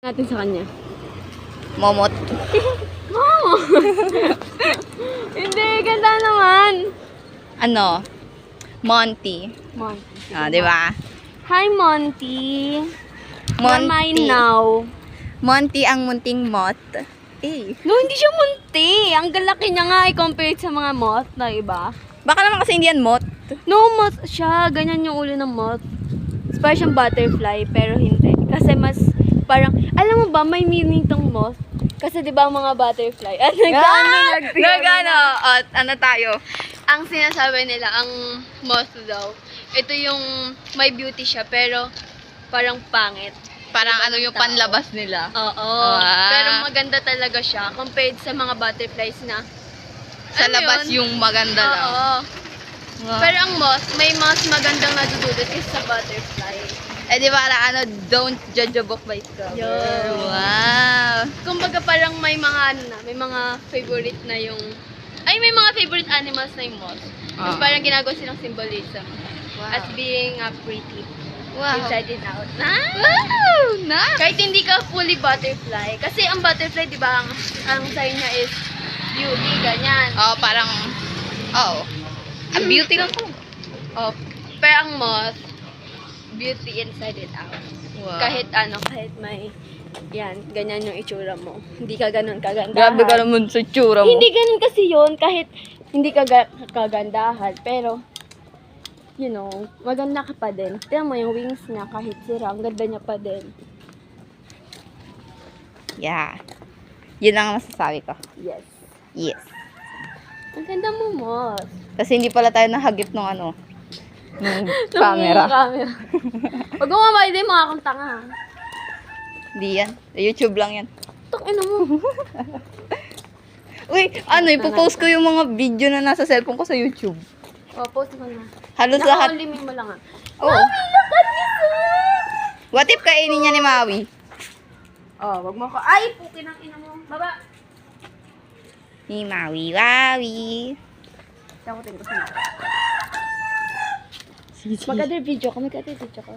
natin sa kanya. Momot. Oh! Hindi, ganda naman. Ano? Monty. Monty. Ah, di ba? Hi, Monty. Where am I Monty. now? Monty ang munting moth. Eh. No, hindi siya munti. Ang galaki niya nga i-compare sa mga moth na iba. Baka naman kasi hindi yan moth. No, moth siya. Ganyan yung ulo ng moth. Parang siyang butterfly, pero hindi. Kasi mas parang, alam mo ba, may meaning tong moth. Kasi di ba ang mga butterfly? Nagano? Ano tayo? Ang sinasabi nila, ang moth daw, ito yung may beauty siya, pero parang pangit. Parang ano yung panlabas nila. Oo. Ah. Pero maganda talaga siya compared sa mga butterflies na. Sa Alam mo labas yun? yung maganda lang. Oo. Wow. Pero ang moth, may mas magandang nadudulot kaysa sa butterfly. Eh di ba ano, don't judge a book by its cover. Yun. Wow. Kumbaga parang may mga ano na, may mga favorite na yung, ay may mga favorite animals na yung moth. Tapos Ah. parang ginagawa silang symbolism. Wow. As being pretty. Wow. Inside and out. Na? Wow! Na! Kahit hindi ka fully butterfly. Kasi ang butterfly, di ba, ang sign niya is beauty, ganyan. Oh, parang, oh. Ang beauty lang po. Oh, pero ang moth, beauty inside and out. Wow. Kahit kahit may, yan, ganyan yung itsura mo. Hindi ka ganun kagandahan. Grabe ka naman sa tsura mo. Hindi ganun kasi yun, kahit hindi ka kagandahan. Pero, you know, maganda ka pa din. Tignan mo yung wings niya, kahit sira, ang ganda niya pa din. Yeah. Yun ang masasabi ko. Yes. Yes. Ang ganda mo, moth. Kasi hindi pala tayo nahagip ng ano, ng camera. Camera. Huwag mo mamay din, mga kang tanga. Hindi yan. Sa YouTube lang yan. Tok, ino mo. Uy, ipopost ko yung mga video na nasa cellphone ko sa YouTube. O, post mo na. Halos lahat. Naka-only mo lang ah. Oh. Look at this one! What if kainin niya ni Maui? Oh, wag mo ko. Ay, pukin ang ina mo. Baba. Ni Maui, Wawi. Sakutin ko sa mga. Mag-other video ka. Mag-other video ka.